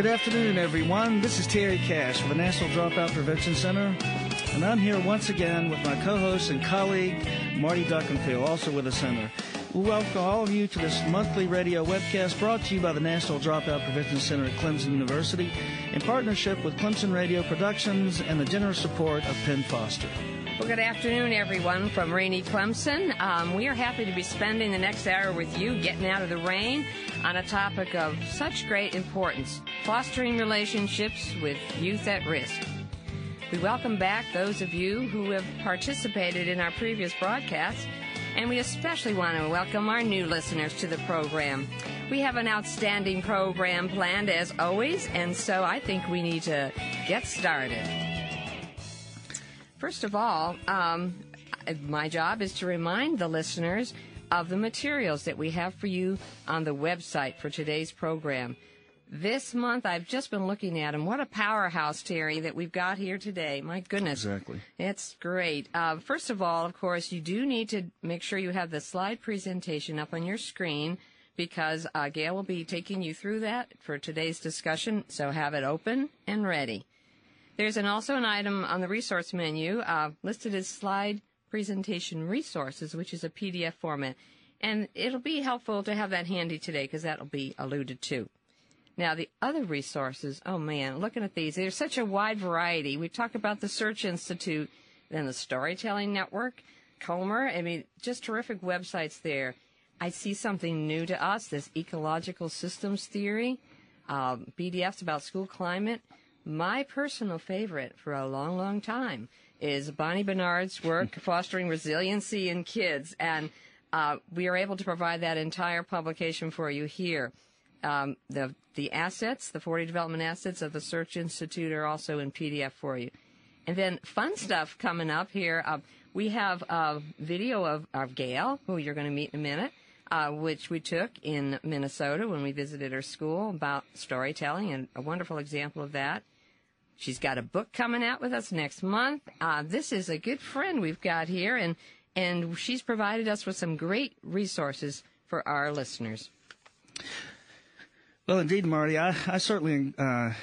Good afternoon, everyone. This is Terry Cash from the National Dropout Prevention Center, and I'm here once again with my co-host and colleague, Marty Duckenfield, also with the center. We welcome all of you to this monthly radio webcast brought to you by the National Dropout Prevention Center at Clemson University in partnership with Clemson Radio Productions and the generous support of Penn Foster. Well, good afternoon, everyone, from rainy Clemson. We are happy to be spending the next hour with you, getting out of the rain, on a topic of such great importance, fostering relationships with youth at risk. We welcome back those of you who have participated in our previous broadcasts, and we especially want to welcome our new listeners to the program. We have an outstanding program planned, as always, and so I think we need to get started. First of all, my job is to remind the listeners of the materials that we have for you on the website for today's program. This month, I've just been looking at them. What a powerhouse, Terry, that we've got here today. My goodness. Exactly. It's great. First of all, of course, you do need to make sure you have the slide presentation up on your screen because Gail will be taking you through that for today's discussion, so have it open and ready. There's also an item on the resource menu listed as slide presentation resources, which is a PDF format. And it'll be helpful to have that handy today because that'll be alluded to. Now, the other resources, oh, man, looking at these, there's such a wide variety. We talk about the Search Institute, then the Storytelling Network, Comer. I mean, just terrific websites there. I see something new to us, this ecological systems theory, PDFs about school climate. My personal favorite for a long, long time is Bonnie Bernard's work, Fostering Resiliency in Kids, and we are able to provide that entire publication for you here. The assets, the 40 development assets of the Search Institute are also in PDF for you. And then fun stuff coming up here. We have a video of Gail, who you're going to meet in a minute, which we took in Minnesota when we visited her school about storytelling, and a wonderful example of that. She's got a book coming out with us next month. This is a good friend we've got here, and she's provided us with some great resources for our listeners. Well, indeed, Marty, I certainly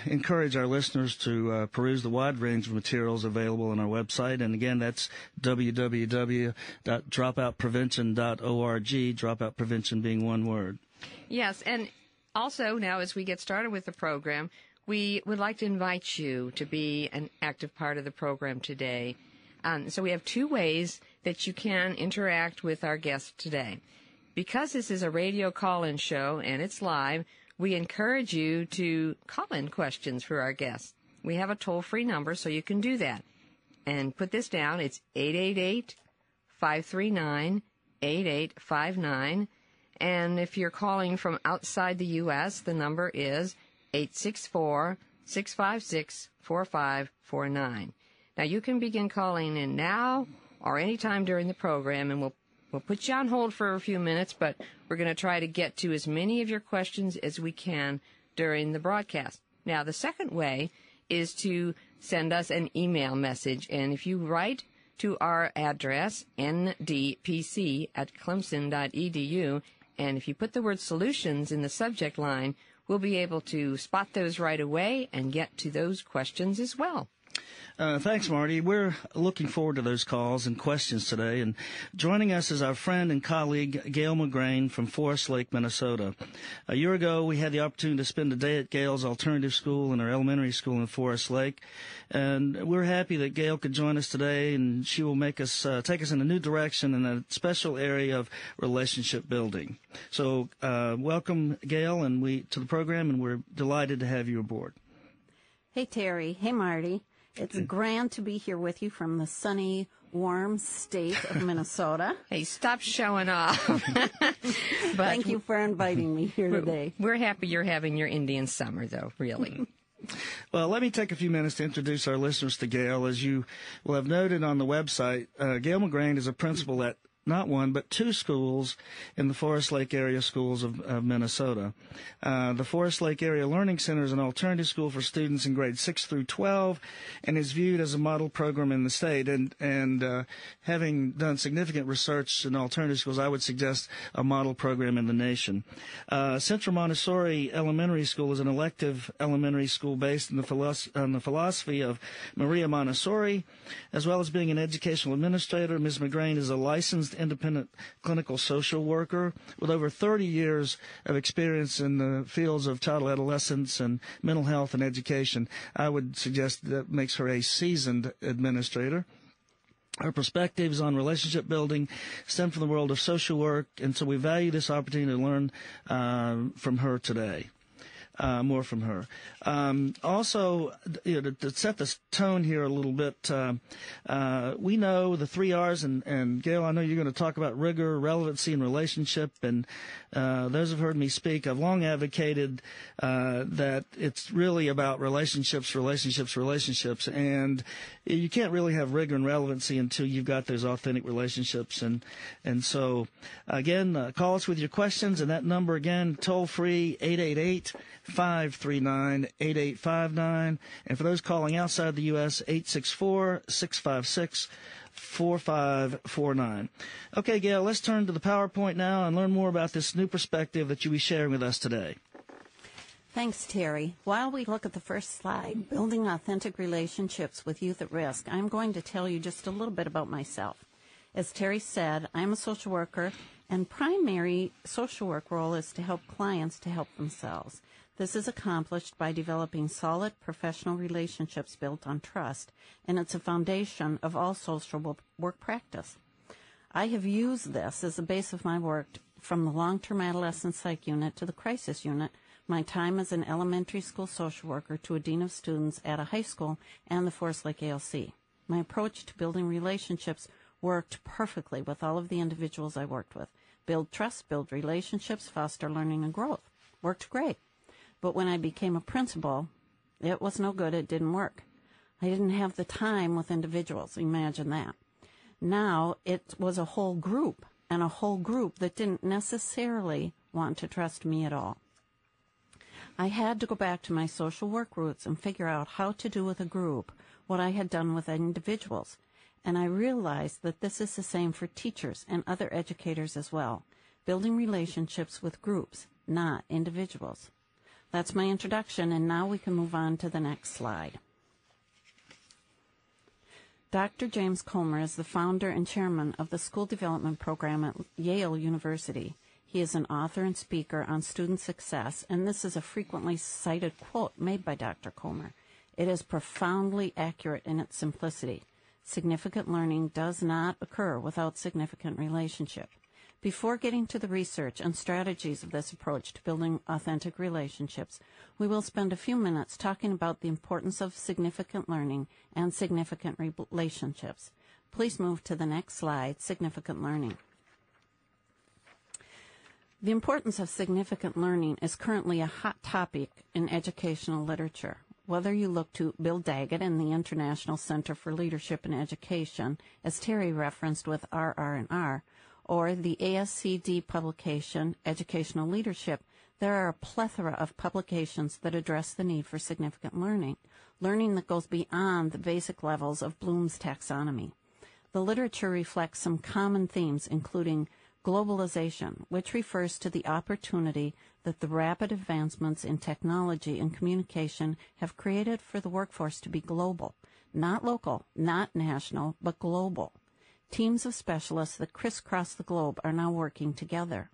encourage our listeners to peruse the wide range of materials available on our website. And again, that's www.dropoutprevention.org, dropout prevention being one word. Yes, and also now as we get started with the program, we would like to invite you to be an active part of the program today. So we have two ways that you can interact with our guests today. Because this is a radio call-in show and it's live, we encourage you to call in questions for our guests. We have a toll-free number, so you can do that. And put this down. It's 888-539-8859. And if you're calling from outside the U.S., the number is 864-656-4549. Now, you can begin calling in now or anytime during the program, and we'll put you on hold for a few minutes, but we're going to try to get to as many of your questions as we can during the broadcast. Now, the second way is to send us an email message, and if you write to our address, ndpc@clemson.edu, and if you put the word solutions in the subject line, we'll be able to spot those right away and get to those questions as well. Thanks, Marty. We're looking forward to those calls and questions today. And joining us is our friend and colleague, Gayle McGrane from Forest Lake, Minnesota. A year ago, we had the opportunity to spend a day at Gayle's alternative school and her elementary school in Forest Lake. And we're happy that Gayle could join us today, and she will make us take us in a new direction in a special area of relationship building. So welcome, Gayle, to the program, and we're delighted to have you aboard. Hey, Terry. Hey, Marty. It's grand to be here with you from the sunny, warm state of Minnesota. Hey, stop showing off. Thank you for inviting me here today. We're happy you're having your Indian summer, though, really. Well, let me take a few minutes to introduce our listeners to Gayle. As you will have noted on the website, Gayle McGrain is a principal at not one, but two schools in the Forest Lake area schools of Minnesota. The Forest Lake Area Learning Center is an alternative school for students in grades 6 through 12 and is viewed as a model program in the state. And having done significant research in alternative schools, I would suggest a model program in the nation. Central Montessori Elementary School is an elective elementary school based on the philosophy of Maria Montessori, as well as being an educational administrator. Ms. McGrane is a licensed independent clinical social worker with over 30 years of experience in the fields of child adolescence and mental health and education. I would suggest that makes her a seasoned administrator. Her perspectives on relationship building stem from the world of social work, and so we value this opportunity to learn from her today. More from her. Also, to set the tone here a little bit, we know the 3 R's, and Gail, I know you're going to talk about rigor, relevancy, and relationship, and those who've heard me speak, I've long advocated that it's really about relationships, and you can't really have rigor and relevancy until you've got those authentic relationships, and so, again, call us with your questions, and that number, again, toll-free, 888-539-8859. And for those calling outside the U.S., 864-656-4549. Okay, Gail, let's turn to the PowerPoint now and learn more about this new perspective that you'll be sharing with us today. Thanks, Terry. While we look at the first slide, building authentic relationships with youth at risk, I'm going to tell you just a little bit about myself. As Terry said, I'm a social worker, and primary social work role is to help clients to help themselves. This is accomplished by developing solid professional relationships built on trust, and it's a foundation of all social work practice. I have used this as the base of my work from the long-term adolescent psych unit to the crisis unit, my time as an elementary school social worker to a dean of students at a high school, and the Forest Lake ALC. My approach to building relationships worked perfectly with all of the individuals I worked with. Build trust, build relationships, foster learning and growth. Worked great. But when I became a principal, it was no good. It didn't work. I didn't have the time with individuals. Imagine that. Now it was a whole group, and a whole group that didn't necessarily want to trust me at all. I had to go back to my social work roots and figure out how to do with a group what I had done with individuals. And I realized that this is the same for teachers and other educators as well. Building relationships with groups, not individuals. That's my introduction, and now we can move on to the next slide. Dr. James Comer is the founder and chairman of the School Development Program at Yale University. He is an author and speaker on student success, and this is a frequently cited quote made by Dr. Comer. It is profoundly accurate in its simplicity. Significant learning does not occur without significant relationship. Before getting to the research and strategies of this approach to building authentic relationships, we will spend a few minutes talking about the importance of significant learning and significant relationships. Please move to the next slide, significant learning. The importance of significant learning is currently a hot topic in educational literature. Whether you look to Bill Daggett and the International Center for Leadership in Education, as Terry referenced with RR&R, or the ASCD publication, Educational Leadership, there are a plethora of publications that address the need for significant learning that goes beyond the basic levels of Bloom's taxonomy. The literature reflects some common themes, including globalization, which refers to the opportunity that the rapid advancements in technology and communication have created for the workforce to be global, not local, not national, but global. Teams of specialists that crisscross the globe are now working together.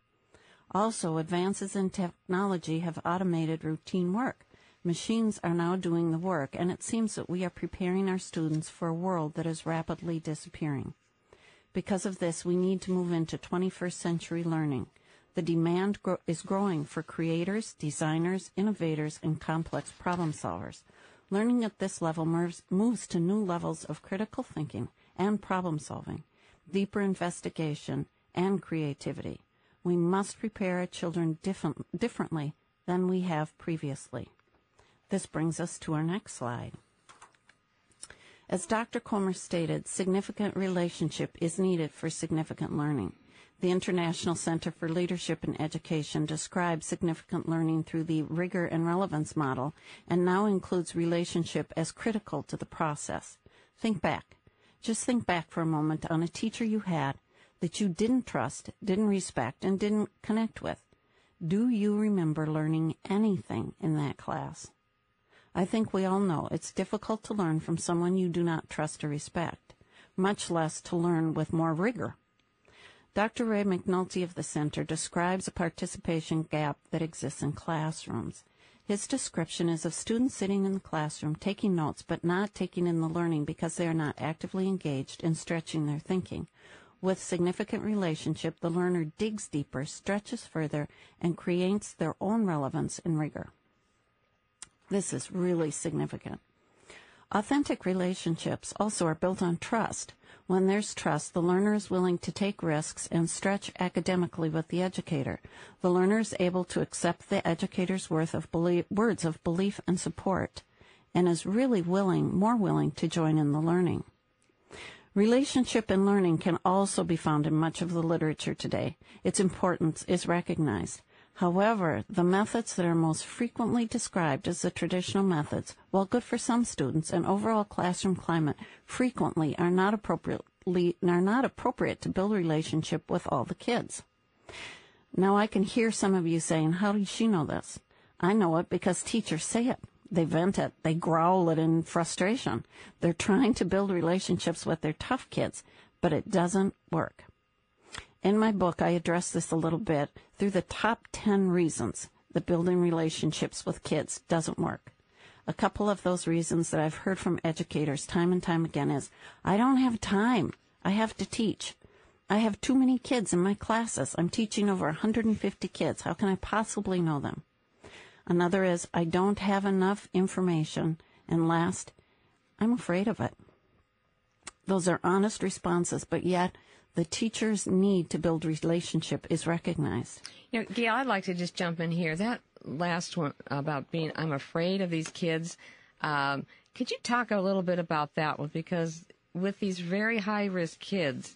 Also, advances in technology have automated routine work. Machines are now doing the work, and it seems that we are preparing our students for a world that is rapidly disappearing. Because of this, we need to move into 21st century learning. The demand is growing for creators, designers, innovators, and complex problem solvers. Learning at this level moves to new levels of critical thinking and problem solving, deeper investigation, and creativity. We must prepare our children differently than we have previously. This brings us to our next slide. As Dr. Comer stated, significant relationship is needed for significant learning. The International Center for Leadership in Education describes significant learning through the rigor and relevance model and now includes relationship as critical to the process. Think back. Just think back for a moment on a teacher you had that you didn't trust, didn't respect, and didn't connect with. Do you remember learning anything in that class? I think we all know it's difficult to learn from someone you do not trust or respect, much less to learn with more rigor. Dr. Ray McNulty of the Center describes a participation gap that exists in classrooms. His description is of students sitting in the classroom taking notes but not taking in the learning because they are not actively engaged in stretching their thinking. With significant relationship, the learner digs deeper, stretches further, and creates their own relevance and rigor. This is really significant. Authentic relationships also are built on trust. When there's trust, the learner is willing to take risks and stretch academically with the educator. The learner is able to accept the educator's words of belief and support, and is really more willing to join in the learning. Relationship and learning can also be found in much of the literature today. Its importance is recognized. However, the methods that are most frequently described as the traditional methods, while good for some students and overall classroom climate, frequently are not appropriate to build a relationship with all the kids. Now, I can hear some of you saying, how does she know this? I know it because teachers say it. They vent it. They growl it in frustration. They're trying to build relationships with their tough kids, but it doesn't work. In my book, I address this a little bit through the top 10 reasons that building relationships with kids doesn't work. A couple of those reasons that I've heard from educators time and time again is, I don't have time. I have to teach. I have too many kids in my classes. I'm teaching over 150 kids. How can I possibly know them? Another is, I don't have enough information. And last, I'm afraid of it. Those are honest responses, but yet the teacher's need to build relationship is recognized. You know, Gail, I'd like to just jump in here. That last one about I'm afraid of these kids. Could you talk a little bit about that one? Because with these very high-risk kids,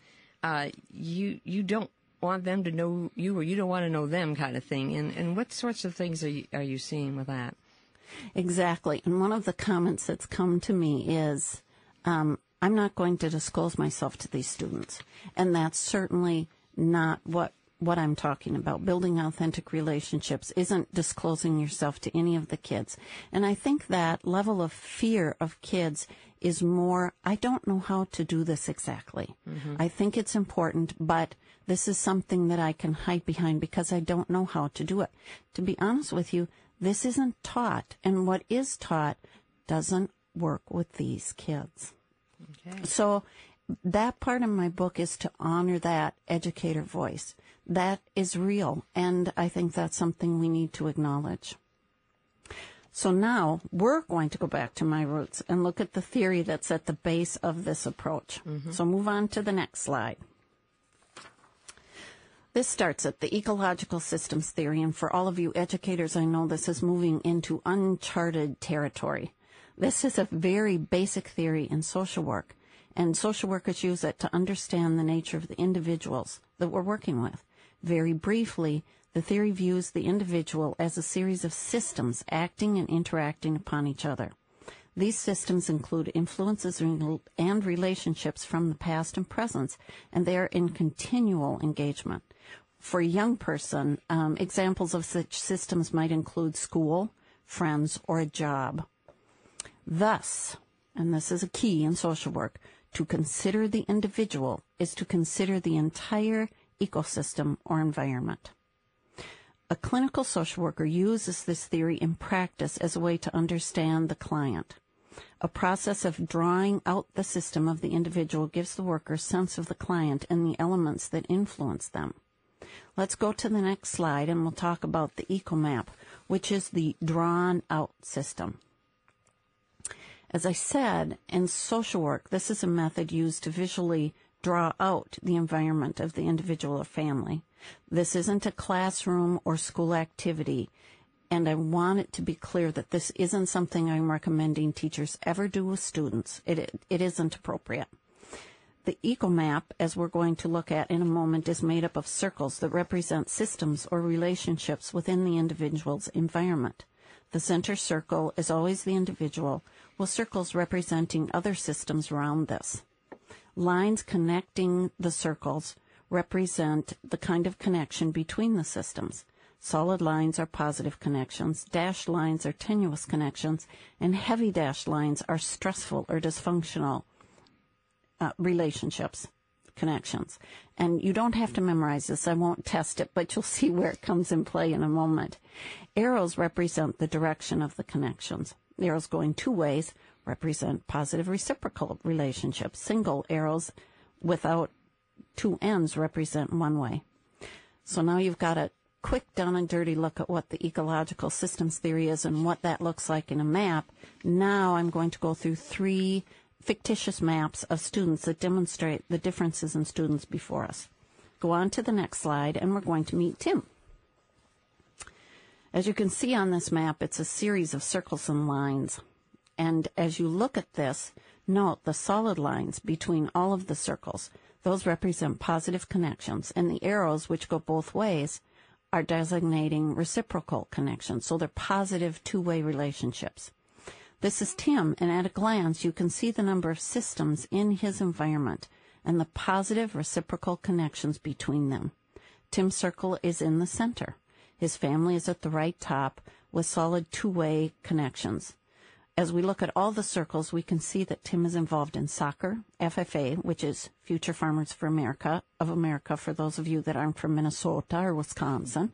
you don't want them to know you, or you don't want to know them, kind of thing. And what sorts of things are you seeing with that? Exactly. And one of the comments that's come to me is, I'm not going to disclose myself to these students. And that's certainly not what I'm talking about. Building authentic relationships isn't disclosing yourself to any of the kids. And I think that level of fear of kids is more, I don't know how to do this exactly. Mm-hmm. I think it's important, but this is something that I can hide behind because I don't know how to do it. To be honest with you, this isn't taught. And what is taught doesn't work with these kids. Okay. So that part of my book is to honor that educator voice. That is real, and I think that's something we need to acknowledge. So now we're going to go back to my roots and look at the theory that's at the base of this approach. Mm-hmm. So move on to the next slide. This starts at the ecological systems theory, and for all of you educators, I know this is moving into uncharted territory. This is a very basic theory in social work, and social workers use it to understand the nature of the individuals that we're working with. Very briefly, the theory views the individual as a series of systems acting and interacting upon each other. These systems include influences and relationships from the past and present, and they are in continual engagement. For a young person, examples of such systems might include school, friends, or a job. Thus, and this is a key in social work, to consider the individual is to consider the entire ecosystem or environment. A clinical social worker uses this theory in practice as a way to understand the client. A process of drawing out the system of the individual gives the worker a sense of the client and the elements that influence them. Let's go to the next slide and we'll talk about the EcoMap, which is the drawn-out system. As I said, in social work, this is a method used to visually draw out the environment of the individual or family. This isn't a classroom or school activity. And I want it to be clear that this isn't something I'm recommending teachers ever do with students. It isn't appropriate. The EcoMap, as we're going to look at in a moment, is made up of circles that represent systems or relationships within the individual's environment. The center circle is always the individual, with circles representing other systems around this. Lines connecting the circles represent the kind of connection between the systems. Solid lines are positive connections, dashed lines are tenuous connections, and heavy dashed lines are stressful or dysfunctional connections. And you don't have to memorize this. I won't test it, but you'll see where it comes in play in a moment. Arrows represent the direction of the connections. Arrows going two ways represent positive reciprocal relationships. Single arrows without two ends represent one way. So now you've got a quick down and dirty look at what the ecological systems theory is and what that looks like in a map. Now I'm going to go through 3 fictitious maps of students that demonstrate the differences in students before us. Go on to the next slide, and we're going to meet Tim. As you can see on this map, it's a series of circles and lines. And as you look at this, note the solid lines between all of the circles. Those represent positive connections, and the arrows, which go both ways, are designating reciprocal connections. So they're positive two-way relationships. This is Tim, and at a glance, you can see the number of systems in his environment and the positive reciprocal connections between them. Tim's circle is in the center. His family is at the right top with solid two-way connections. As we look at all the circles, we can see that Tim is involved in soccer, FFA, which is Future Farmers for America, for those of you that aren't from Minnesota or Wisconsin,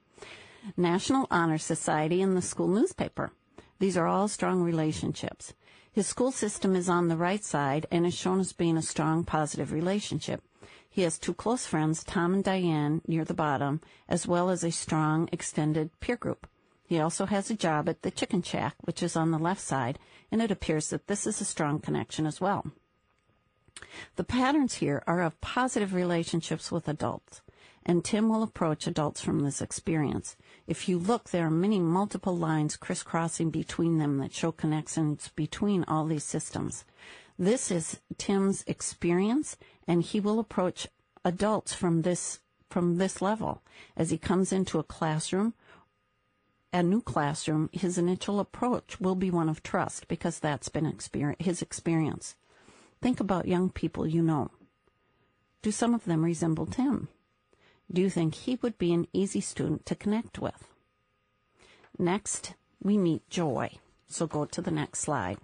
National Honor Society, and the school newspaper. These are all strong relationships. His school system is on the right side and is shown as being a strong, positive relationship. He has 2 close friends, Tom and Diane, near the bottom, as well as a strong, extended peer group. He also has a job at the Chicken Shack, which is on the left side, and it appears that this is a strong connection as well. The patterns here are of positive relationships with adults, and Tim will approach adults from this experience. If you look, there are many multiple lines crisscrossing between them that show connections between all these systems. This is Tim's experience, and he will approach adults from this level. As he comes into a new classroom, his initial approach will be one of trust because that's been his experience. Think about young people you know. Do some of them resemble Tim? Do you think he would be an easy student to connect with? Next, we meet Joy. So go to the next slide.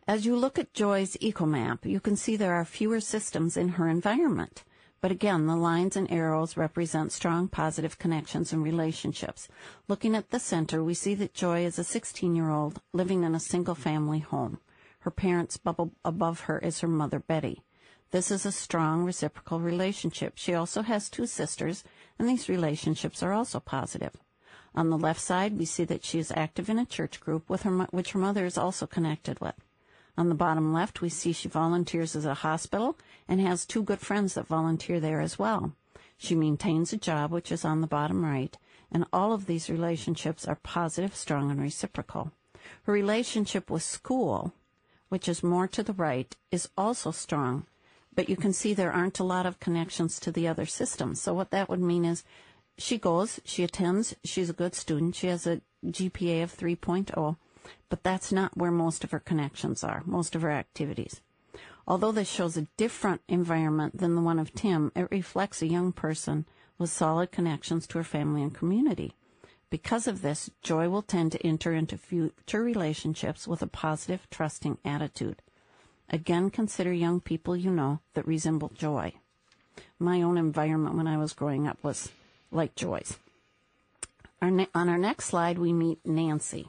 As you look at Joy's EcoMap, you can see there are fewer systems in her environment. But again, the lines and arrows represent strong positive connections and relationships. Looking at the center, we see that Joy is a 16-year-old living in a single-family home. Her parents above her is her mother, Betty. This is a strong reciprocal relationship. She also has 2 sisters, and these relationships are also positive. On the left side, we see that she is active in a church group which her mother is also connected with. On the bottom left, we see she volunteers at a hospital and has 2 good friends that volunteer there as well. She maintains a job, which is on the bottom right, and all of these relationships are positive, strong, and reciprocal. Her relationship with school, which is more to the right, is also strong, but you can see there aren't a lot of connections to the other systems. So what that would mean is she goes, she attends, she's a good student, she has a GPA of 3.0, but that's not where most of her connections are, most of her activities. Although this shows a different environment than the one of Tim, it reflects a young person with solid connections to her family and community. Because of this, Joy will tend to enter into future relationships with a positive, trusting attitude. Again, consider young people you know that resemble Joy. My own environment when I was growing up was like Joy's. On our next slide, we meet Nancy.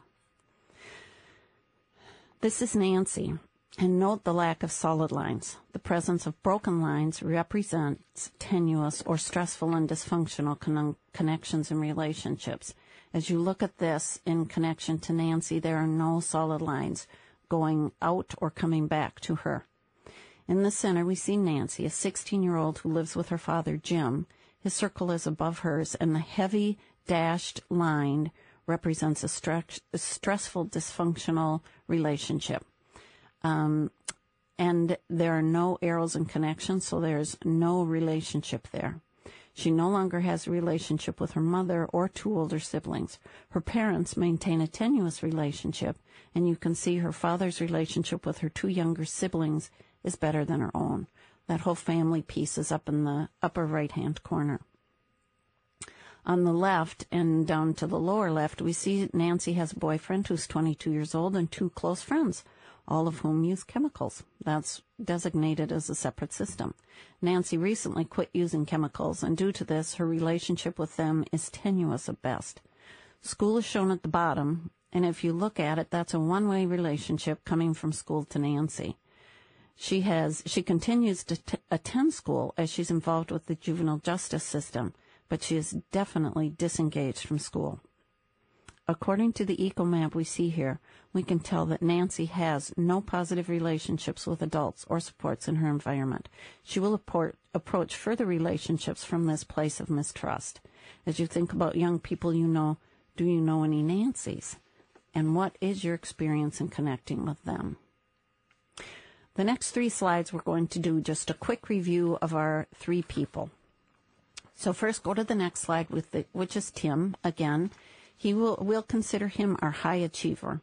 This is Nancy, and note the lack of solid lines. The presence of broken lines represents tenuous or stressful and dysfunctional connections and relationships. As you look at this in connection to Nancy, there are no solid lines going out or coming back to her. In the center, we see Nancy, a 16-year-old who lives with her father, Jim. His circle is above hers, and the heavy dashed line represents a stressful, dysfunctional relationship. And there are no arrows and connections, so there's no relationship there. She no longer has a relationship with her mother or two older siblings. Her parents maintain a tenuous relationship, and you can see her father's relationship with her two younger siblings is better than her own. That whole family piece is up in the upper right-hand corner. On the left and down to the lower left, we see Nancy has a boyfriend who's 22 years old and two close friends, all of whom use chemicals. That's designated as a separate system. Nancy recently quit using chemicals, and due to this, her relationship with them is tenuous at best. School is shown at the bottom, and if you look at it, that's a one-way relationship coming from school to Nancy. She continues to attend school as she's involved with the juvenile justice system, but she is definitely disengaged from school. According to the eco map we see here, we can tell that Nancy has no positive relationships with adults or supports in her environment. She will approach further relationships from this place of mistrust. As you think about young people you know, do you know any Nancys? And what is your experience in connecting with them? The next 3 slides, we're going to do just a quick review of our 3 people. So first, go to the next slide, which is Tim. Again, we'll consider him our high achiever.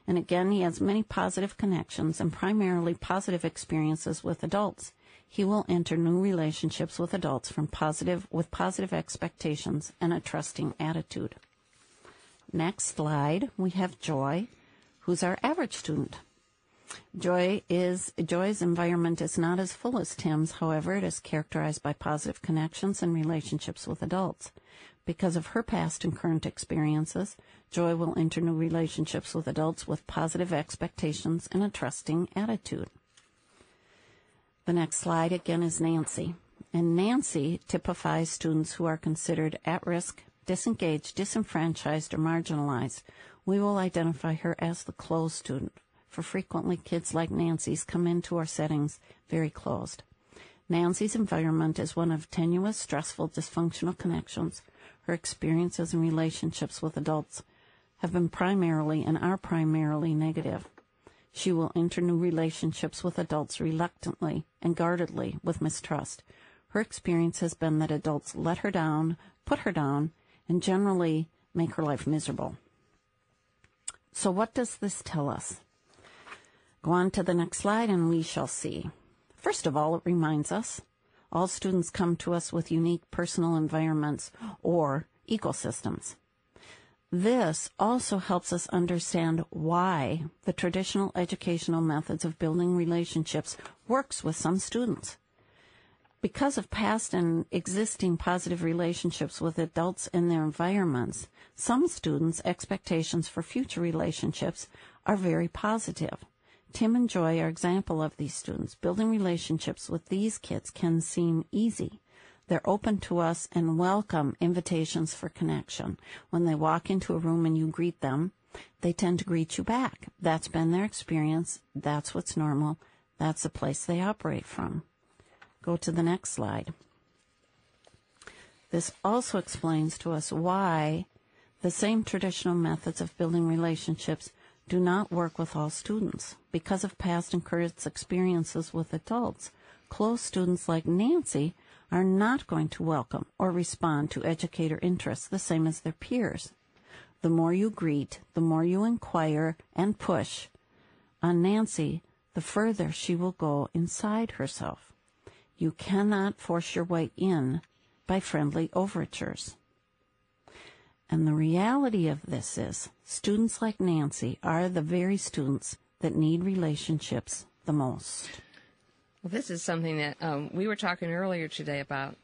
And again, he has many positive connections and primarily positive experiences with adults. He will enter new relationships with adults with positive expectations and a trusting attitude. Next slide, we have Joy, who's our average student. Joy's environment is not as full as Tim's. However, it is characterized by positive connections and relationships with adults. Because of her past and current experiences, Joy will enter new relationships with adults with positive expectations and a trusting attitude. The next slide again is Nancy. And Nancy typifies students who are considered at risk, disengaged, disenfranchised, or marginalized. We will identify her as the closed student. For frequently, kids like Nancy's come into our settings very closed. Nancy's environment is one of tenuous, stressful, dysfunctional connections. Her experiences and relationships with adults have been primarily and are primarily negative. She will enter new relationships with adults reluctantly and guardedly with mistrust. Her experience has been that adults let her down, put her down, and generally make her life miserable. So what does this tell us? Go on to the next slide and we shall see. First of all, it reminds us all students come to us with unique personal environments or ecosystems. This also helps us understand why the traditional educational methods of building relationships works with some students. Because of past and existing positive relationships with adults in their environments, some students' expectations for future relationships are very positive. Tim and Joy are example of these students. Building relationships with these kids can seem easy. They're open to us and welcome invitations for connection. When they walk into a room and you greet them, they tend to greet you back. That's been their experience. That's what's normal. That's the place they operate from. Go to the next slide. This also explains to us why the same traditional methods of building relationships do not work with all students. Because of past and current experiences with adults, close students like Nancy are not going to welcome or respond to educator interests the same as their peers. The more you greet, the more you inquire and push on Nancy, the further she will go inside herself. You cannot force your way in by friendly overtures. And the reality of this is, students like Nancy are the very students that need relationships the most. Well, this is something that we were talking earlier today about.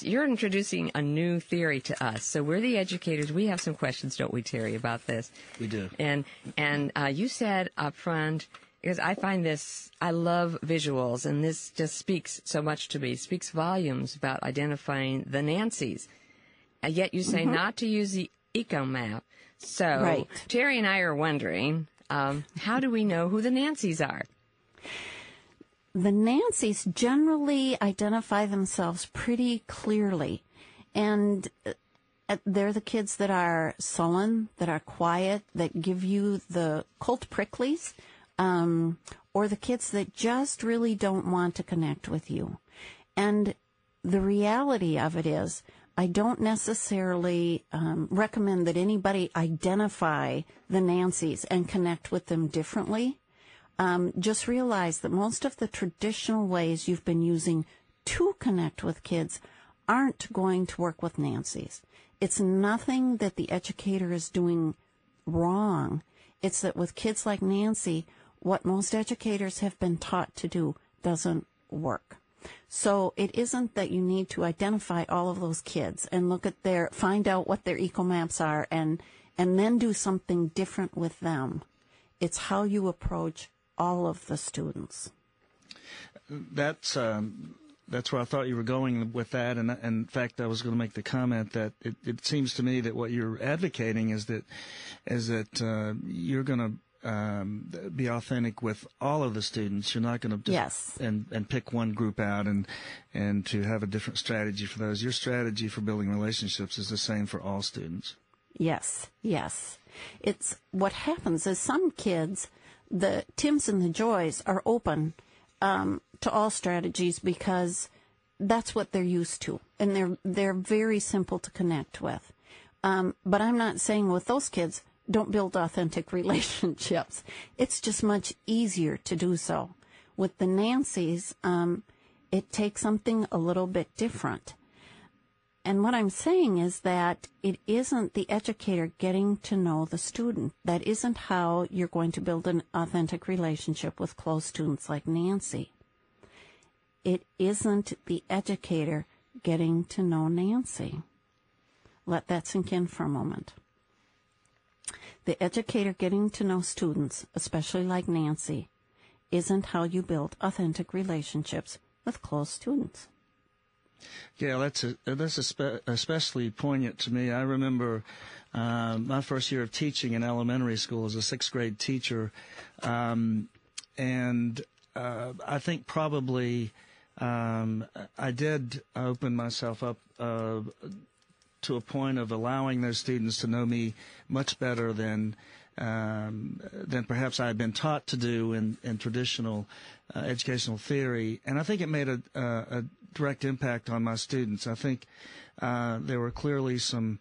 You're introducing a new theory to us. So we're the educators. We have some questions, don't we, Terry, about this? We do. And you said up front, because I love visuals, and this just speaks so much to me, speaks volumes about identifying the Nancys. Yet you say not to use the eco map. So right. Terry and I are wondering, how do we know who the Nancys are? The Nancys generally identify themselves pretty clearly. And They're the kids that are sullen, that are quiet, that give you the cold pricklies, or the kids that just really don't want to connect with you. And the reality of it is, I don't necessarily recommend that anybody identify the Nancys and connect with them differently. Just realize that most of the traditional ways you've been using to connect with kids aren't going to work with Nancys. It's nothing that the educator is doing wrong. It's that with kids like Nancy, what most educators have been taught to do doesn't work. So it isn't that you need to identify all of those kids and find out what their eco maps are and then do something different with them. It's how you approach all of the students. That's where I thought you were going with that, and in fact, I was going to make the comment that it seems to me that what you're advocating is that you're going to be authentic with all of the students. You're not going to just yes. and pick one group out and to have a different strategy for those. Your strategy for building relationships is the same for all students. Yes, yes. It's what happens is some kids, the Tims and the Joys, are open to all strategies because that's what they're used to, and they're very simple to connect with. But I'm not saying with those kids, don't build authentic relationships. It's just much easier to do so. With the Nancys, it takes something a little bit different. And what I'm saying is that it isn't the educator getting to know the student. That isn't how you're going to build an authentic relationship with close students like Nancy. It isn't the educator getting to know Nancy. Let that sink in for a moment. The educator getting to know students, especially like Nancy, isn't how you build authentic relationships with close students. Gail, that's especially poignant to me. I remember my first year of teaching in elementary school as a sixth grade teacher, and I think probably I did open myself up to a point of allowing those students to know me much better than perhaps I had been taught to do in traditional educational theory, and I think it made a direct impact on my students. I think there were clearly some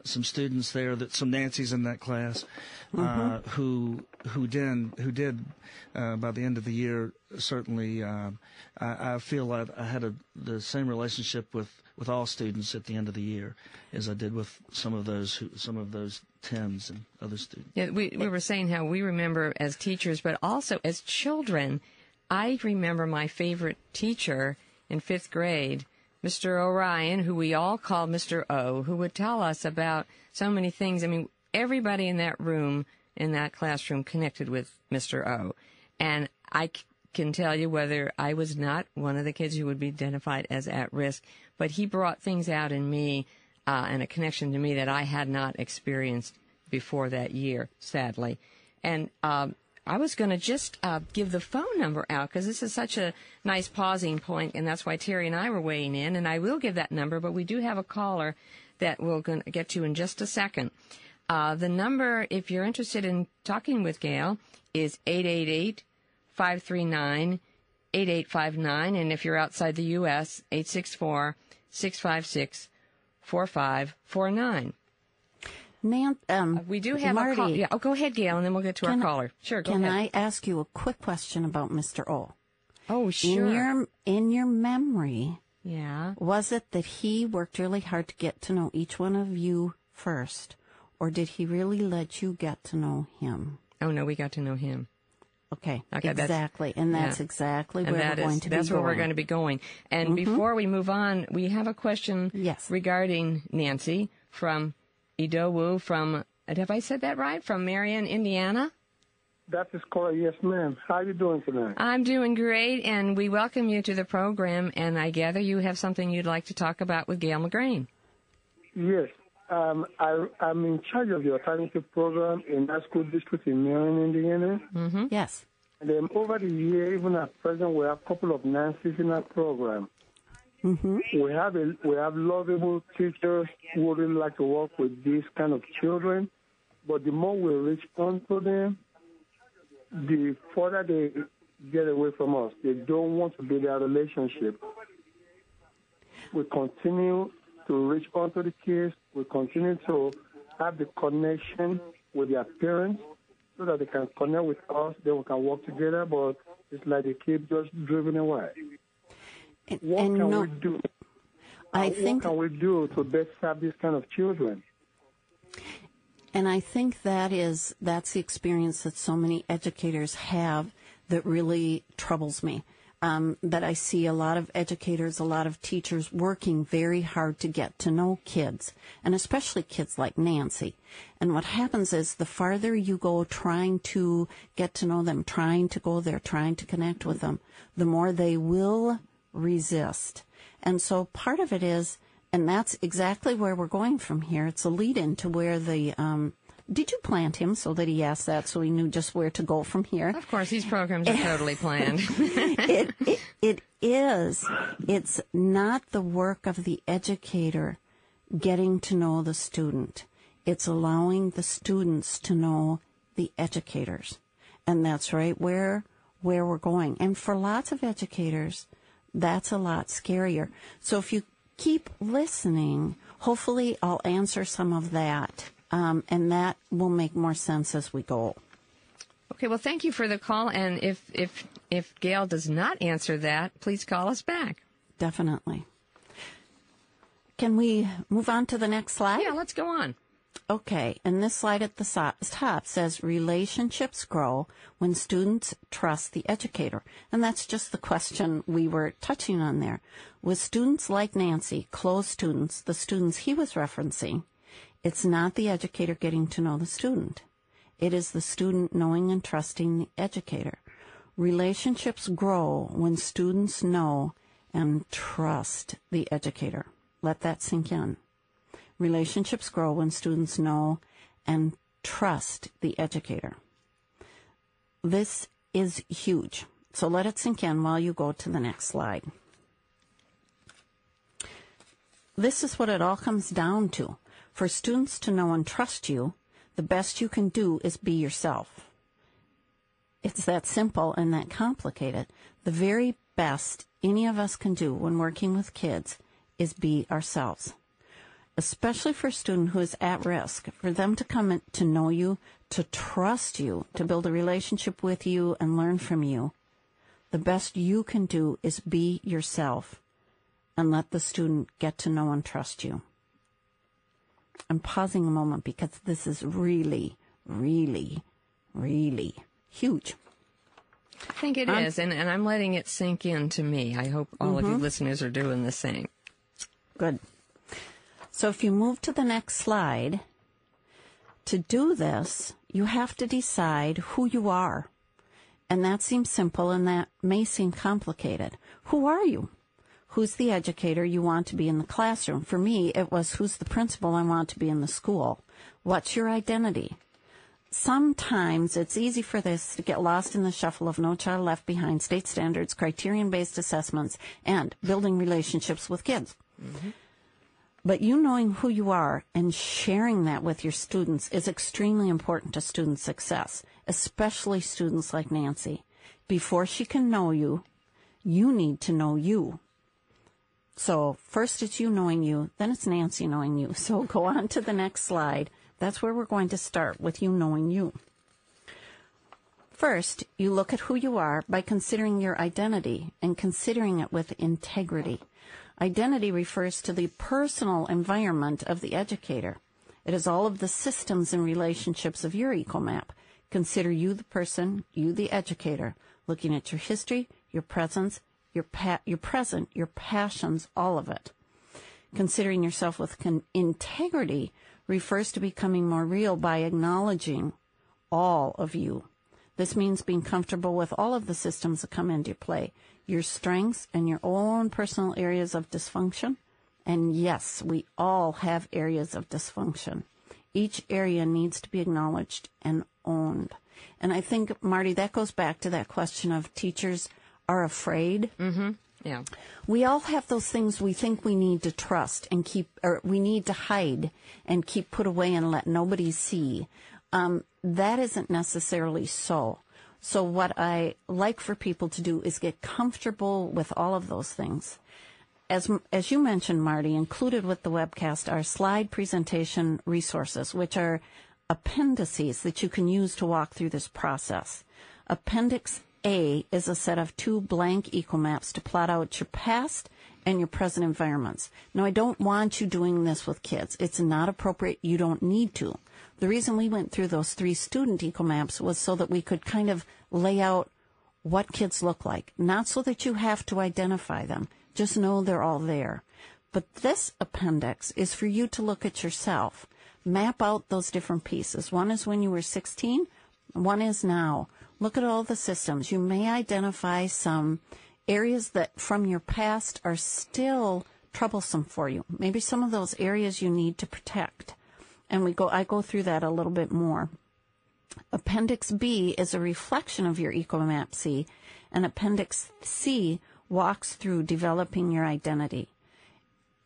students there, some Nancys in that class, who did by the end of the year certainly. I feel like I had the same relationship with all students at the end of the year as I did with some of those Tims and other students. Yeah, we were saying how we remember as teachers, but also as children. I remember my favorite teacher in 5th grade, Mr. Orion, who we all called Mr. O, who would tell us about so many things. I mean, everybody in that room, in that classroom, connected with Mr. O. And I can tell you whether I was not one of the kids who would be identified as at risk, but he brought things out in me and a connection to me that I had not experienced before that year, sadly. And I was going to just give the phone number out because this is such a nice pausing point, and that's why Terry and I were weighing in, and I will give that number, but we do have a caller that we'll get to in just a second. The number, if you're interested in talking with Gail, is 888-539-8859, and if you're outside the U.S., 864-656-4549. We do have Marty, a call. Yeah, go ahead, Gail, and then we'll get to our caller. Sure, go ahead. Can I ask you a quick question about Mr. O? Oh, sure. In your memory, yeah, was it that he worked really hard to get to know each one of you first, or did he really let you get to know him? Oh, no, we got to know him. Okay, exactly. That's exactly where we're going to be going. That's where we're going to be going. And before we move on, we have a question regarding Nancy from Idowu from, have I said that right, from Marion, Indiana? That is correct, yes, ma'am. How are you doing tonight? I'm doing great, and we welcome you to the program, and I gather you have something you'd like to talk about with Gail McGrain. Yes. I'm in charge of the alternative program in that school district in Marion, Indiana. Mm-hmm. Yes. And then over the year, even at present, we have a couple of Nancys in that program. Mm-hmm. We have lovable teachers who really like to work with these kind of children, but the more we reach onto them, the further they get away from us. They don't want to build their relationship. We continue to reach onto the kids. We continue to have the connection with their parents so that they can connect with us, then we can work together, but it's like they keep just driven away. What can we do? What can we do to best serve these kind of children? And I think that's the experience that so many educators have that really troubles me. That I see a lot of educators, a lot of teachers working very hard to get to know kids, and especially kids like Nancy. And what happens is the farther you go trying to get to know them, trying to go there, trying to connect with them, the more they will resist. And so part of it is, and that's exactly where we're going from here. It's a lead-in to where the did you plant him so that he asked that so he knew just where to go from here? Of course, these programs are totally planned. It is. It's not the work of the educator getting to know the student. It's allowing the students to know the educators. And that's right where we're going. And for lots of educators, that's a lot scarier. So if you keep listening, hopefully I'll answer some of that. And that will make more sense as we go. Okay, well, thank you for the call. And if Gail does not answer that, please call us back. Definitely. Can we move on to the next slide? Yeah, let's go on. Okay, and this slide at the top says relationships grow when students trust the educator. And that's just the question we were touching on there. With students like Nancy, closed students, the students he was referencing, it's not the educator getting to know the student. It is the student knowing and trusting the educator. Relationships grow when students know and trust the educator. Let that sink in. Relationships grow when students know and trust the educator. This is huge. So let it sink in while you go to the next slide. This is what it all comes down to. For students to know and trust you, the best you can do is be yourself. It's that simple and that complicated. The very best any of us can do when working with kids is be ourselves. Especially for a student who is at risk, for them to come to know you, to trust you, to build a relationship with you and learn from you. The best you can do is be yourself and let the student get to know and trust you. I'm pausing a moment because this is really, really, really huge. I think it is, and I'm letting it sink in to me. I hope all of you listeners are doing the same. Good. So if you move to the next slide, to do this, you have to decide who you are. And that seems simple, and that may seem complicated. Who are you? Who's the educator you want to be in the classroom? For me, it was who's the principal I want to be in the school. What's your identity? Sometimes it's easy for this to get lost in the shuffle of No Child Left Behind, state standards, criterion-based assessments, and building relationships with kids. Mm-hmm. But you knowing who you are and sharing that with your students is extremely important to student success, especially students like Nancy. Before she can know you, you need to know you. So first it's you knowing you, then it's Nancy knowing you. So go on to the next slide. That's where we're going to start, with you knowing you. First, you look at who you are by considering your identity and considering it with integrity. Identity refers to the personal environment of the educator. It is all of the systems and relationships of your EcoMap. Consider you the person, you the educator, looking at your history, your presence, your present, your passions, all of it. Considering yourself with integrity refers to becoming more real by acknowledging all of you. This means being comfortable with all of the systems that come into play, your strengths and your own personal areas of dysfunction. And yes, we all have areas of dysfunction. Each area needs to be acknowledged and owned. And I think, Marty, that goes back to that question of teachers are afraid. Mm-hmm. Yeah. We all have those things we think we need to trust and keep, or we need to hide and keep put away and let nobody see. That isn't necessarily so. So what I like for people to do is get comfortable with all of those things. As you mentioned, Marty, included with the webcast are slide presentation resources, which are appendices that you can use to walk through this process. Appendix A is a set of 2 blank ecomaps to plot out your past and your present environments. Now, I don't want you doing this with kids. It's not appropriate. You don't need to. The reason we went through those 3 student ecomaps was so that we could kind of lay out what kids look like, not so that you have to identify them. Just know they're all there. But this appendix is for you to look at yourself, map out those different pieces. One is when you were 16, one is now. Look at all the systems. You may identify some areas that from your past are still troublesome for you. Maybe some of those areas you need to protect. And I go through that a little bit more. Appendix B is a reflection of your Ecomap C, and Appendix C walks through developing your identity.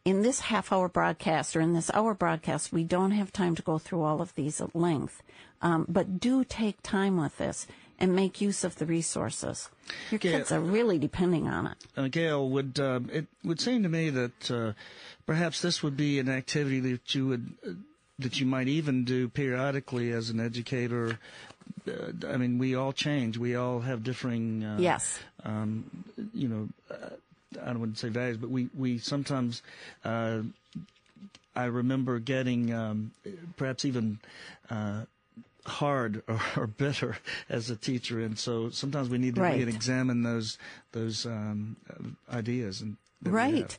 In this half-hour broadcast, or in this hour broadcast, we don't have time to go through all of these at length, but do take time with this and make use of the resources. Your kids are really depending on it. Gail, it would seem to me that perhaps this would be an activity that you might even do periodically as an educator. I mean, we all change. We all have differing. Yes. I wouldn't say values, but we sometimes. I remember getting perhaps even hard or bitter as a teacher, and so sometimes we need to re-examine those ideas. Right.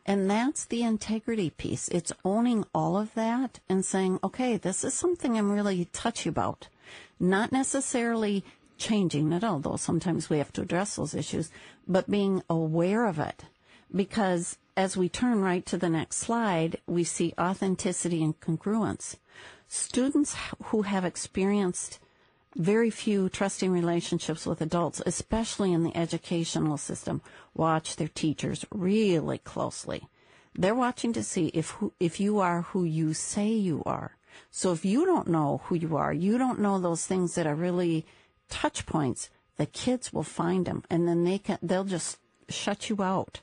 And that's the integrity piece. It's owning all of that and saying, okay, this is something I'm really touchy about. Not necessarily changing it, although sometimes we have to address those issues, but being aware of it. Because as we turn right to the next slide, we see authenticity and congruence. Students who have experienced very few trusting relationships with adults, especially in the educational system, watch their teachers really closely. They're watching to see if you are who you say you are. So if you don't know who you are, you don't know those things that are really touch points, the kids will find them, and then they'll just shut you out.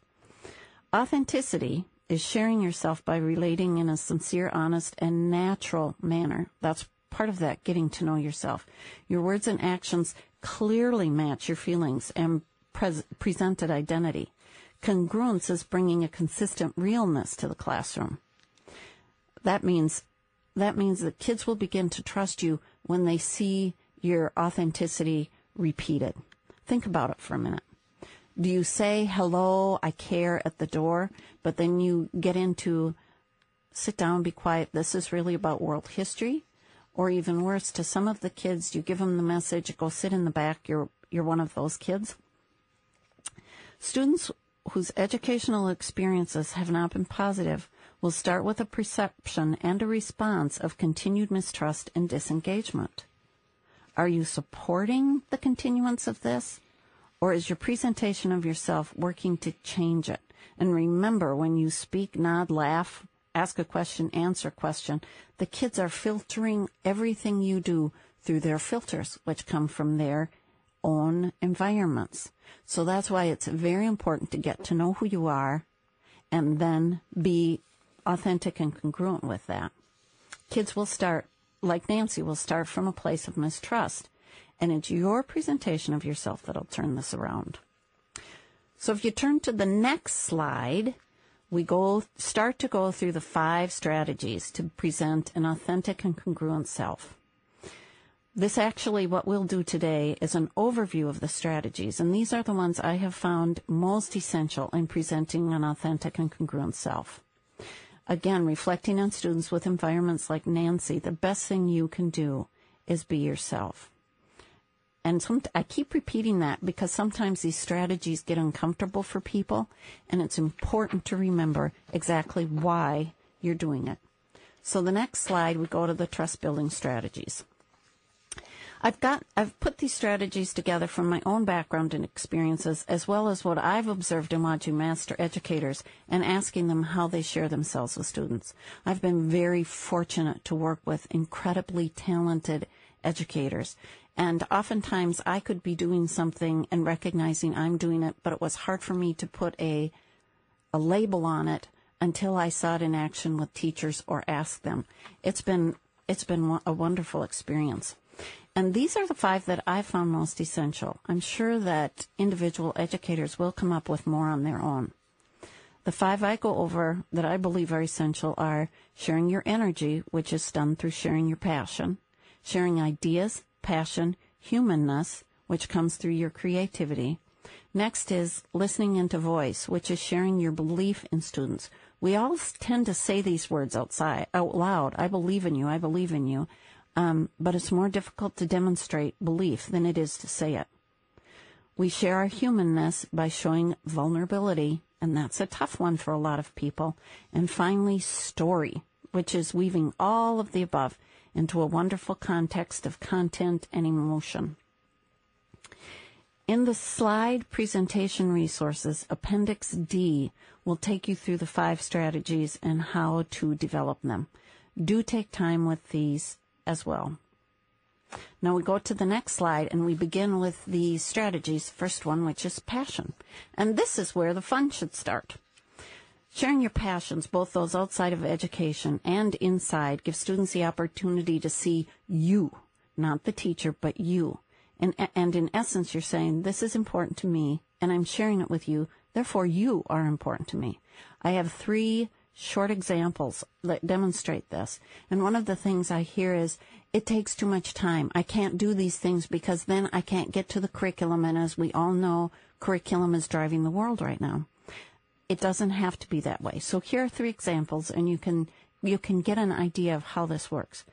Authenticity is sharing yourself by relating in a sincere, honest, and natural manner. That's part of that, getting to know yourself. Your words and actions clearly match your feelings and presented identity. Congruence is bringing a consistent realness to the classroom. That means that kids will begin to trust you when they see your authenticity repeated. Think about it for a minute. Do you say, hello, I care at the door, but then you get into, sit down, be quiet, this is really about world history? Or even worse, to some of the kids, you give them the message, go sit in the back, you're one of those kids. Students whose educational experiences have not been positive will start with a perception and a response of continued mistrust and disengagement. Are you supporting the continuance of this? Or is your presentation of yourself working to change it? And remember, when you speak, nod, laugh, ask a question, answer a question, the kids are filtering everything you do through their filters, which come from their own environments. So that's why it's very important to get to know who you are and then be authentic and congruent with that. Kids will start, like Nancy, will start from a place of mistrust. And it's your presentation of yourself that'll turn this around. So if you turn to the next slide, we start to go through the 5 strategies to present an authentic and congruent self. This actually, what we'll do today is an overview of the strategies, and these are the ones I have found most essential in presenting an authentic and congruent self. Again, reflecting on students with environments like Nancy, the best thing you can do is be yourself. And I keep repeating that because sometimes these strategies get uncomfortable for people, and it's important to remember exactly why you're doing it. So the next slide, we go to the trust-building strategies. I've put these strategies together from my own background and experiences, as well as what I've observed in watching master educators and asking them how they share themselves with students. I've been very fortunate to work with incredibly talented educators. And oftentimes I could be doing something and recognizing I'm doing it, but it was hard for me to put a label on it until I saw it in action with teachers or asked them. It's been a wonderful experience. And these are the 5 that I found most essential. I'm sure that individual educators will come up with more on their own. The 5 I go over that I believe are essential are sharing your energy, which is done through sharing your passion, sharing ideas, passion, humanness, which comes through your creativity. Next is listening into voice, which is sharing your belief in students. We all tend to say these words out loud. I believe in you. I believe in you. But it's more difficult to demonstrate belief than it is to say it. We share our humanness by showing vulnerability, and that's a tough one for a lot of people. And finally, story, which is weaving all of the above into a wonderful context of content and emotion. In the slide presentation resources, Appendix D will take you through the 5 strategies and how to develop them. Do take time with these as well. Now we go to the next slide and we begin with the strategies. First one, which is passion. And this is where the fun should start. Sharing your passions, both those outside of education and inside, gives students the opportunity to see you, not the teacher, but you. And in essence, you're saying, this is important to me, and I'm sharing it with you, therefore you are important to me. I have 3 short examples that demonstrate this. And one of the things I hear is, it takes too much time. I can't do these things because then I can't get to the curriculum. And as we all know, curriculum is driving the world right now. It doesn't have to be that way. So here are 3 examples, and you can get an idea of how this works.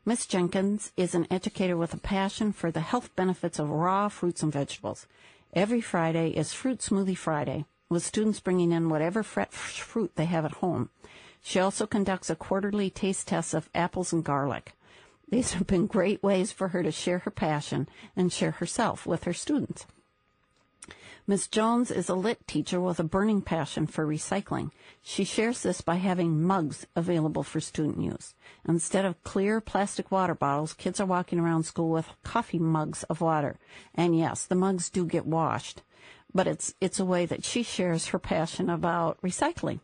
Miss Jenkins is an educator with a passion for the health benefits of raw fruits and vegetables. Every Friday is Fruit Smoothie Friday, with students bringing in whatever fresh fruit they have at home. She also conducts a quarterly taste test of apples and garlic. These have been great ways for her to share her passion and share herself with her students. Ms. Jones is a lit teacher with a burning passion for recycling. She shares this by having mugs available for student use. Instead of clear plastic water bottles, kids are walking around school with coffee mugs of water. And yes, the mugs do get washed, but it's a way that she shares her passion about recycling.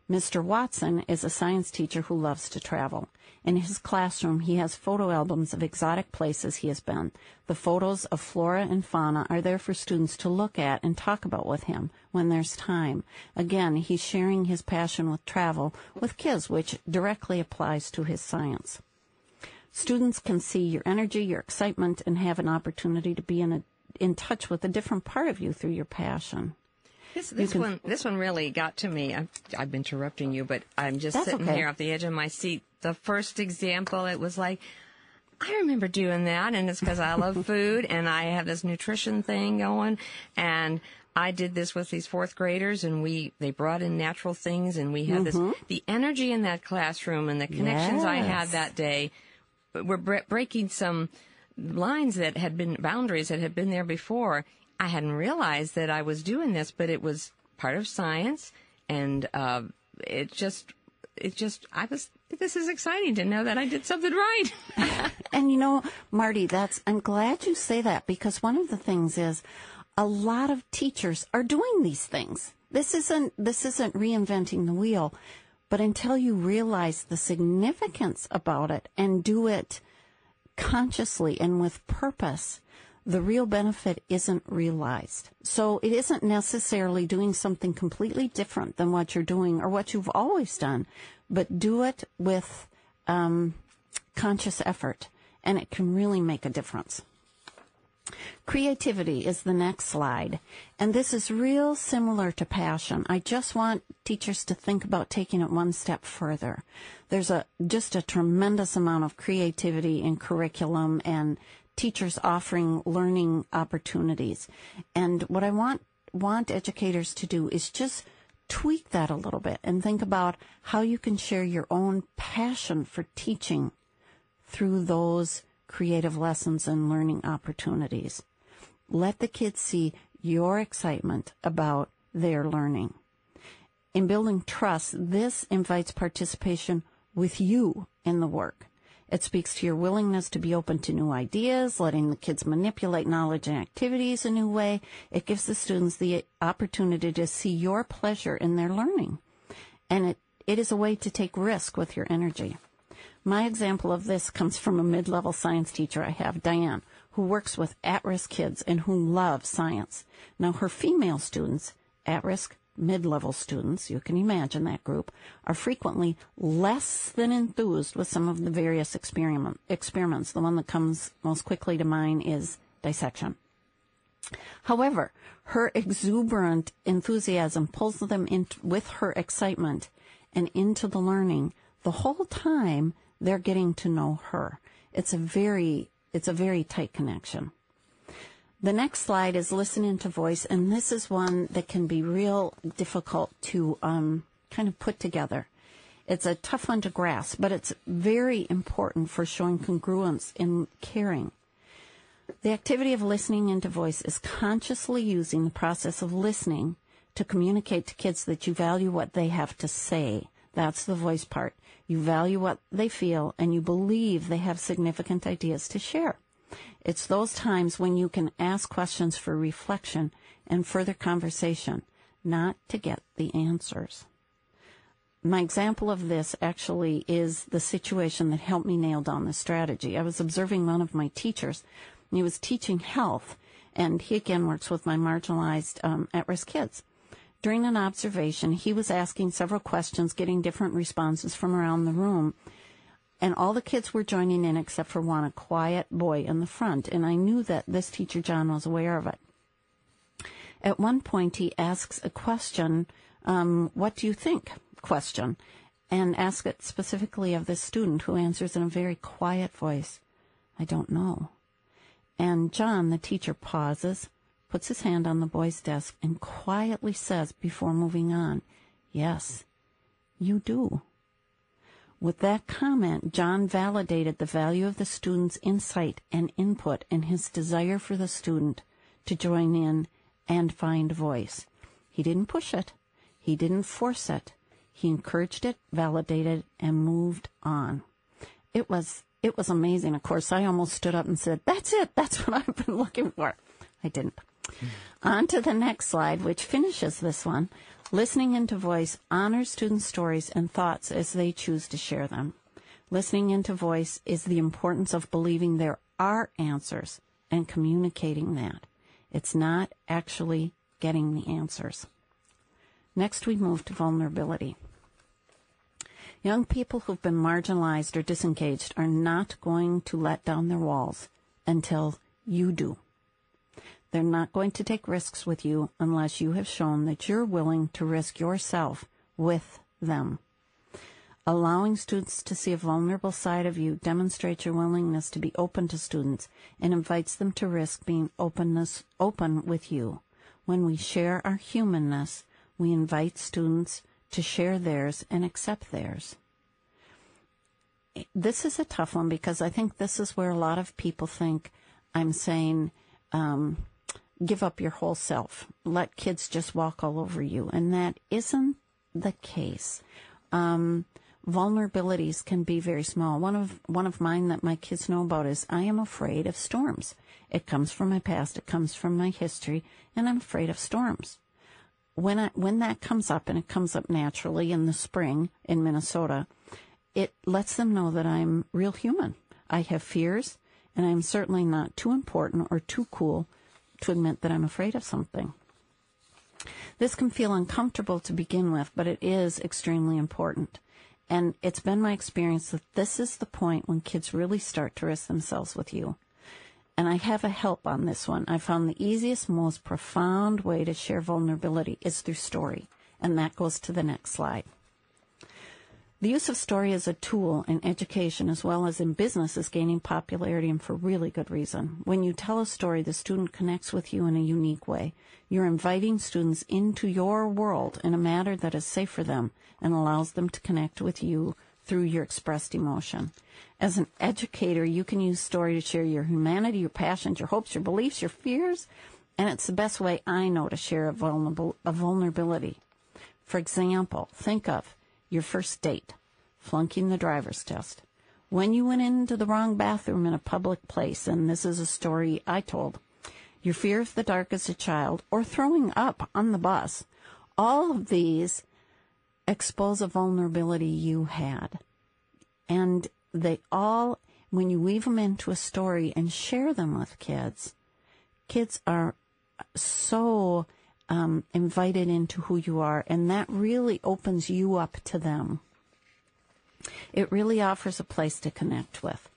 Mr. Watson is a science teacher who loves to travel. In his classroom, he has photo albums of exotic places he has been. The photos of flora and fauna are there for students to look at and talk about with him when there's time. Again, he's sharing his passion with travel with kids, which directly applies to his science. Students can see your energy, your excitement, and have an opportunity to be in touch with a different part of you through your passion. This one really got to me. I've been interrupting you, but I'm just sitting here off the edge of my seat. The first example, it was like, I remember doing that, and it's because I love food, and I have this nutrition thing going, and I did this with these 4th graders, and they brought in natural things, and we had the energy in that classroom and the connections I had that day were breaking some boundaries that had been there before. I hadn't realized that I was doing this, but it was part of science, and this is exciting to know that I did something right. And Marty, I'm glad you say that, because one of the things is a lot of teachers are doing these things. This isn't reinventing the wheel, but until you realize the significance about it and do it consciously and with purpose, the real benefit isn't realized. So it isn't necessarily doing something completely different than what you're doing or what you've always done, but do it with conscious effort, and it can really make a difference. Creativity is the next slide, and this is real similar to passion. I just want teachers to think about taking it one step further. There's just a tremendous amount of creativity in curriculum and teachers offering learning opportunities. And what I want educators to do is just tweak that a little bit and think about how you can share your own passion for teaching through those creative lessons and learning opportunities. Let the kids see your excitement about their learning. In building trust, this invites participation with you in the work. It speaks to your willingness to be open to new ideas, letting the kids manipulate knowledge and activities a new way. It gives the students the opportunity to see your pleasure in their learning. And it is a way to take risk with your energy. My example of this comes from a mid-level science teacher I have, Diane, who works with at-risk kids and who loves science. Now, her female students, at-risk mid-level students, you can imagine that group, are frequently less than enthused with some of the various experiments. The one that comes most quickly to mind is dissection. However, her exuberant enthusiasm pulls them in with her excitement and into the learning the whole time they're getting to know her. It's a very tight connection. The next slide is listening to voice, and this is one that can be real difficult to kind of put together. It's a tough one to grasp, but it's very important for showing congruence in caring. The activity of listening into voice is consciously using the process of listening to communicate to kids that you value what they have to say. That's the voice part. You value what they feel, and you believe they have significant ideas to share. It's those times when you can ask questions for reflection and further conversation, not to get the answers. My example of this actually is the situation that helped me nail down the strategy. I was observing one of my teachers. He was teaching health, and he again works with my marginalized at-risk kids. During an observation, he was asking several questions, getting different responses from around the room. And all the kids were joining in except for one, a quiet boy in the front. And I knew that this teacher, John, was aware of it. At one point, he asks a question, what do you think? Question. And asks it specifically of this student, who answers in a very quiet voice, I don't know. And John, the teacher, pauses, puts his hand on the boy's desk, and quietly says before moving on, yes, you do. With that comment, John validated the value of the student's insight and input and his desire for the student to join in and find voice. He didn't push it. He didn't force it. He encouraged it, validated, and moved on. It was amazing. Of course, I almost stood up and said, that's it. That's what I've been looking for. I didn't. On to the next slide, which finishes this one. Listening into voice honors students' stories and thoughts as they choose to share them. Listening into voice is the importance of believing there are answers and communicating that. It's not actually getting the answers. Next, we move to vulnerability. Young people who've been marginalized or disengaged are not going to let down their walls until you do. They're not going to take risks with you unless you have shown that you're willing to risk yourself with them. Allowing students to see a vulnerable side of you demonstrates your willingness to be open to students and invites them to risk being open with you. When we share our humanness, we invite students to share theirs and accept theirs. This is a tough one because I think this is where a lot of people think I'm saying, give up your whole self. Let kids just walk all over you. And that isn't the case. Vulnerabilities can be very small. One of mine that my kids know about is I am afraid of storms. It comes from my past. It comes from my history. And I'm afraid of storms. When that comes up, and it comes up naturally in the spring in Minnesota, it lets them know that I'm real human. I have fears, and I'm certainly not too important or too cool to admit that I'm afraid of something. This can feel uncomfortable to begin with, but it is extremely important. And it's been my experience that this is the point when kids really start to risk themselves with you. And I have a help on this one. I found the easiest, most profound way to share vulnerability is through story. And that goes to the next slide. The use of story as a tool in education as well as in business is gaining popularity, and for really good reason. When you tell a story, the student connects with you in a unique way. You're inviting students into your world in a manner that is safe for them and allows them to connect with you through your expressed emotion. As an educator, you can use story to share your humanity, your passions, your hopes, your beliefs, your fears, and it's the best way I know to share a vulnerability. For example, think of your first date, flunking the driver's test, when you went into the wrong bathroom in a public place, and this is a story I told, your fear of the dark as a child, or throwing up on the bus. All of these expose a vulnerability you had. And they all, when you weave them into a story and share them with kids are so invited into who you are, and that really opens you up to them. It really offers a place to connect with.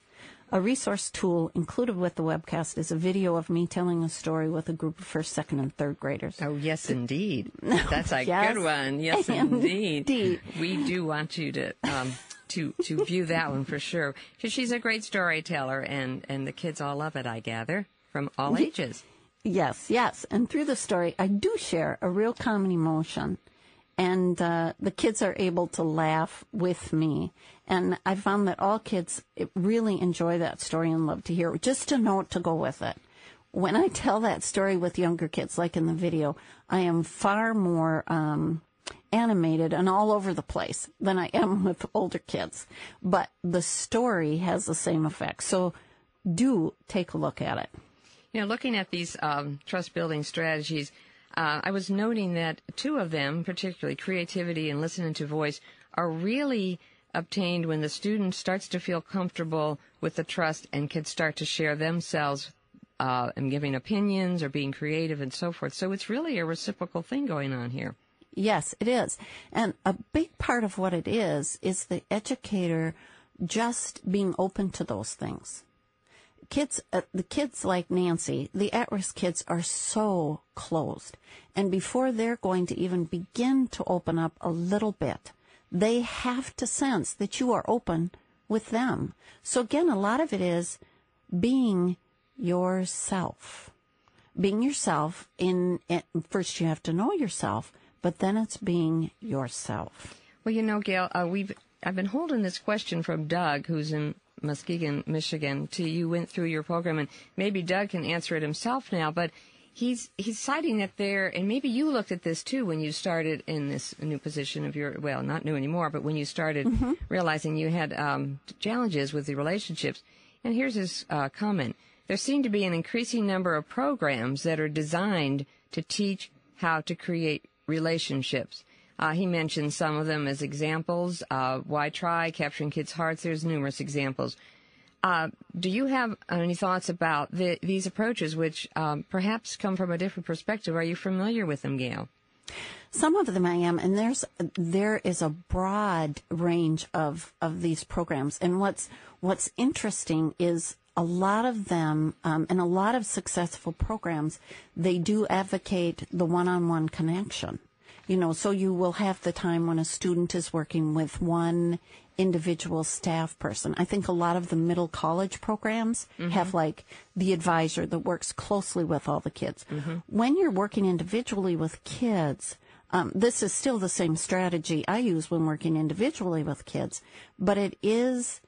A resource tool included with the webcast is a video of me telling a story with a group of first, second, and third graders. Oh, yes, indeed. That's a good one. Yes, indeed. We do want you to view that one for sure. Because she's a great storyteller, and the kids all love it, I gather, from all ages. Yes. And through the story, I do share a real common emotion. And the kids are able to laugh with me. And I found that all kids really enjoy that story and love to hear it. Just a note to go with it. When I tell that story with younger kids, like in the video, I am far more animated and all over the place than I am with older kids. But the story has the same effect. So do take a look at it. You know, looking at these trust-building strategies, I was noting that two of them, particularly creativity and listening to voice, are really obtained when the student starts to feel comfortable with the trust and can start to share themselves and giving opinions or being creative and so forth. So it's really a reciprocal thing going on here. Yes, it is. And a big part of what it is the educator just being open to those things. The kids like Nancy, the at-risk kids are so closed. And before they're going to even begin to open up a little bit, they have to sense that you are open with them. So again, a lot of it is being yourself. Being yourself first you have to know yourself, but then it's being yourself. Well, you know, Gail, I've been holding this question from Doug, who's in Muskegon, Michigan, till you went through your program, and maybe Doug can answer it himself now, but he's citing that there, and maybe you looked at this too when you started in this new position of your, well, not new anymore, but when you started realizing you had challenges with the relationships. And here's his comment. There seem to be an increasing number of programs that are designed to teach how to create relationships. He mentioned some of them as examples. Why Try, Capturing Kids' Hearts. There's numerous examples. Do you have any thoughts about these approaches, which perhaps come from a different perspective? Are you familiar with them, Gail? Some of them I am, and there is a broad range of these programs. And what's interesting is a lot of them, and a lot of successful programs, they do advocate the one-on-one connection. You know, so you will have the time when a student is working with one individual staff person. I think a lot of the middle college programs have like the advisor that works closely with all the kids. When you're working individually with kids, this is still the same strategy I use when working individually with kids, but it is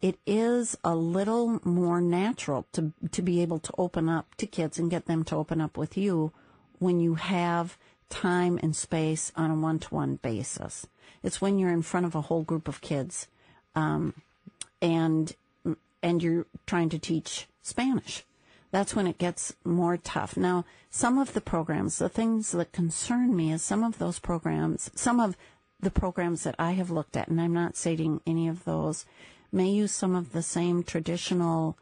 a little more natural to be able to open up to kids and get them to open up with you when you have time and space on a one-to-one basis. It's when you're in front of a whole group of kids, and you're trying to teach Spanish. That's when it gets more tough. Now, some of the programs, the things that concern me is some of the programs that I have looked at, and I'm not stating any of those, may use some of the same traditional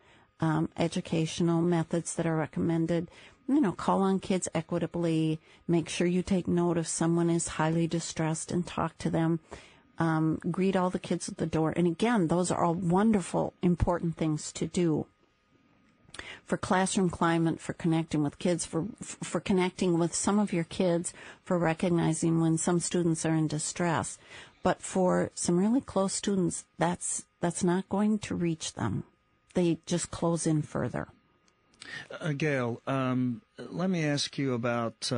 educational methods that are recommended. You know, call on kids equitably, make sure you take note if someone is highly distressed and talk to them, greet all the kids at the door. And again, those are all wonderful, important things to do for classroom climate, for connecting with kids, for connecting with some of your kids, for recognizing when some students are in distress. But for some really close students, that's not going to reach them. They just close in further. Gail, let me ask you about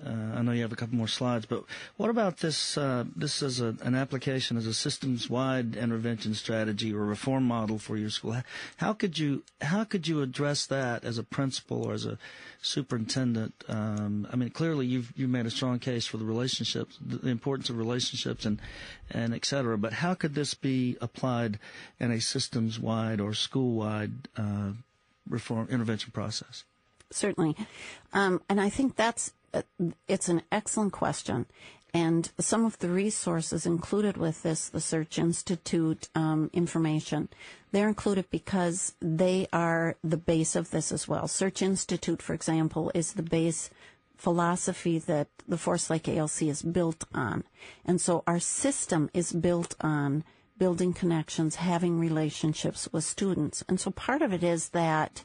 I know you have a couple more slides, but what about this? This is an application as a systems-wide intervention strategy or reform model for your school. How could you address that as a principal or as a superintendent? I mean, clearly you've made a strong case for the relationships, the importance of relationships, and et cetera. But how could this be applied in a systems-wide or school-wide reform intervention process? Certainly. And I think it's an excellent question. And some of the resources included with this, the Search Institute information, they're included because they are the base of this as well. Search Institute, for example, is the base philosophy that the Forest Lake ALC is built on. And so our system is built on building connections, having relationships with students. And so part of it is that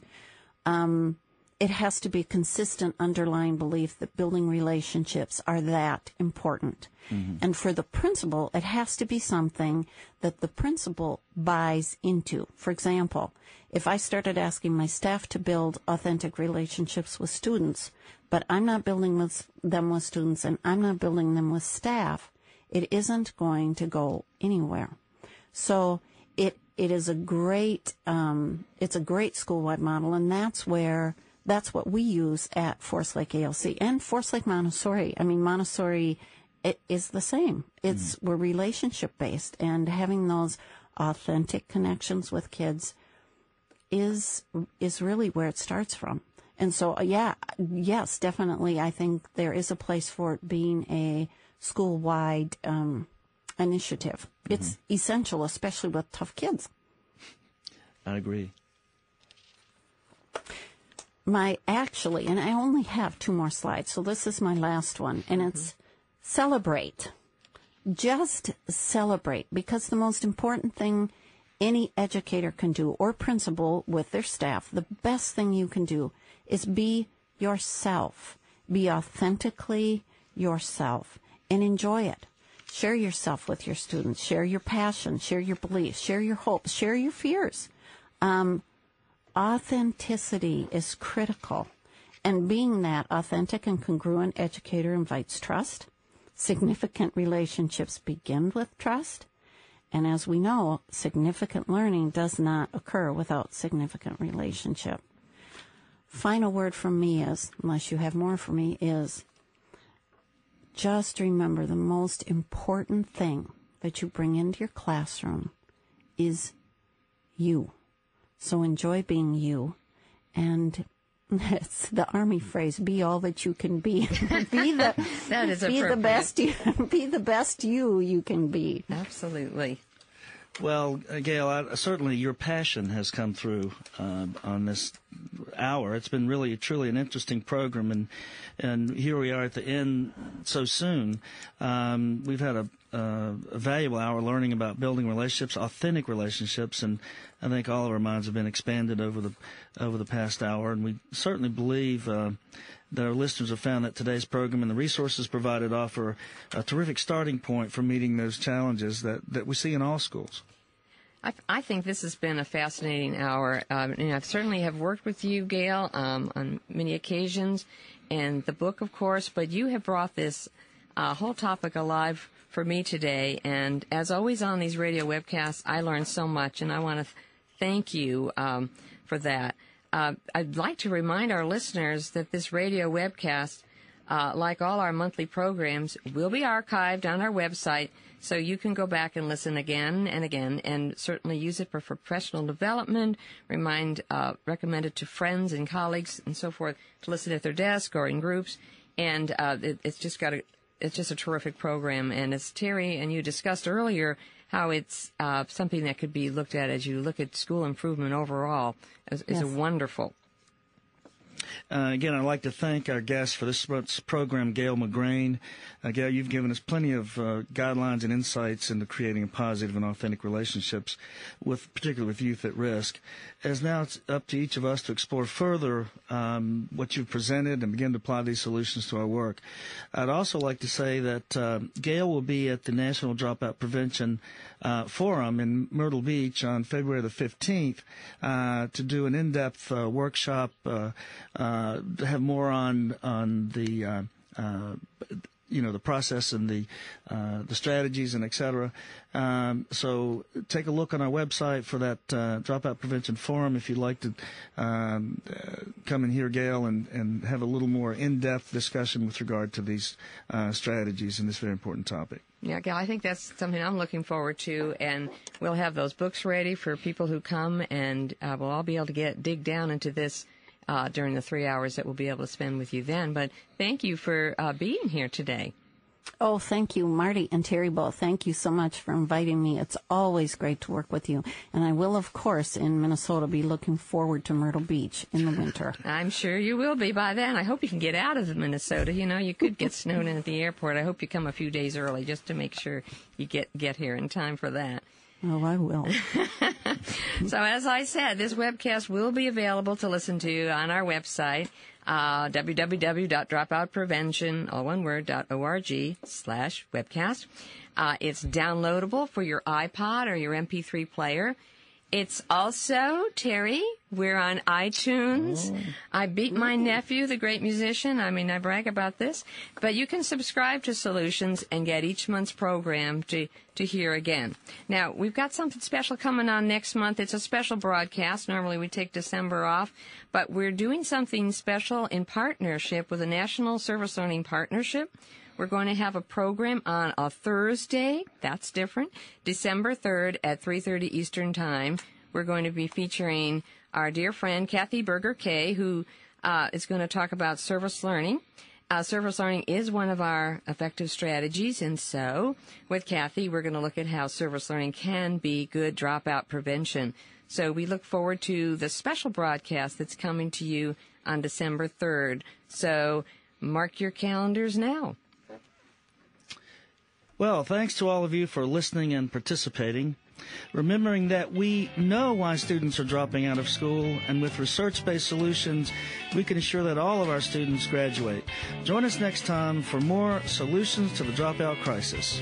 it has to be a consistent underlying belief that building relationships are that important. Mm-hmm. And for the principal, it has to be something that the principal buys into. For example, if I started asking my staff to build authentic relationships with students, but I'm not building them with students and I'm not building them with staff, it isn't going to go anywhere. So it is a great it's a great school-wide model, and that's what we use at Forest Lake ALC and Forest Lake Montessori. I mean, Montessori is the same. We're relationship based, and having those authentic connections with kids is really where it starts from. And so, yes, definitely, I think there is a place for it being a school-wide initiative. Mm-hmm. It's essential, especially with tough kids. I agree. And I only have 2 more slides, so this is my last one, and it's celebrate. Just celebrate, because the most important thing any educator can do, or principal with their staff, the best thing you can do is be yourself. Be authentically yourself and enjoy it. Share yourself with your students. Share your passion. Share your beliefs. Share your hopes. Share your fears. Authenticity is critical. And being that authentic and congruent educator invites trust. Significant relationships begin with trust. And as we know, significant learning does not occur without significant relationship. Final word from me is, unless you have more for me, is just remember the most important thing that you bring into your classroom is you. So enjoy being you. And it's the Army phrase, be all that you can be. That is be the best you, be the best you can be. Absolutely. Well, Gail, certainly your passion has come through on this hour. It's been really, truly an interesting program, and here we are at the end so soon. We've had a valuable hour learning about building relationships, authentic relationships, and I think all of our minds have been expanded over the past hour, and we certainly believe that our listeners have found that today's program and the resources provided offer a terrific starting point for meeting those challenges that we see in all schools. I think this has been a fascinating hour. And I certainly have worked with you, Gail, on many occasions, and the book, of course, but you have brought this whole topic alive for me today. And as always on these radio webcasts, I learned so much, and I want to thank you for that. I'd like to remind our listeners that this radio webcast, like all our monthly programs, will be archived on our website, so you can go back and listen again and again, and certainly use it for professional development, recommend it to friends and colleagues and so forth to listen at their desk or in groups. And it's just a terrific program. And as Terry and you discussed earlier, how it's something that could be looked at as you look at school improvement overall is wonderful. Again, I'd like to thank our guest for this program, Gayle McGrane. Gail, you've given us plenty of guidelines and insights into creating positive and authentic relationships, particularly with youth at risk. As now it's up to each of us to explore further what you've presented and begin to apply these solutions to our work. I'd also like to say that Gail will be at the National Dropout Prevention Forum in Myrtle Beach on February the 15th to do an in-depth workshop, to have more on the the process and the strategies and et cetera. So take a look on our website for that Dropout Prevention Forum if you'd like to come and hear Gail and have a little more in-depth discussion with regard to these strategies in this very important topic. Yeah, Gail, I think that's something I'm looking forward to, and we'll have those books ready for people who come, and we'll all be able to dig down into this during the 3 hours that we'll be able to spend with you then. But thank you for being here today. Oh, thank you, Marty and Terry both. Thank you so much for inviting me. It's always great to work with you. And I will, of course, in Minnesota, be looking forward to Myrtle Beach in the winter. I'm sure you will be by then. I hope you can get out of Minnesota. You could get snowed in at the airport. I hope you come a few days early just to make sure you get here in time for that. Oh, I will. So as I said, this webcast will be available to listen to on our website, www.dropoutprevention.org/webcast. It's downloadable for your iPod or your MP3 player. It's also, Terry, we're on iTunes. Oh. I beat my nephew, the great musician. I mean, I brag about this. But you can subscribe to Solutions and get each month's program to hear again. Now, we've got something special coming on next month. It's a special broadcast. Normally we take December off. But we're doing something special in partnership with the National Service Learning Partnership. We're going to have a program on a Thursday. That's different. December 3rd at 3:30 Eastern Time. We're going to be featuring our dear friend Kathy Berger-Kay, who is going to talk about service learning. Service learning is one of our effective strategies, and so with Kathy, we're going to look at how service learning can be good dropout prevention. So we look forward to the special broadcast that's coming to you on December 3rd. So mark your calendars now. Well, thanks to all of you for listening and participating. Remembering that we know why students are dropping out of school, and with research-based solutions, we can ensure that all of our students graduate. Join us next time for more Solutions to the Dropout Crisis.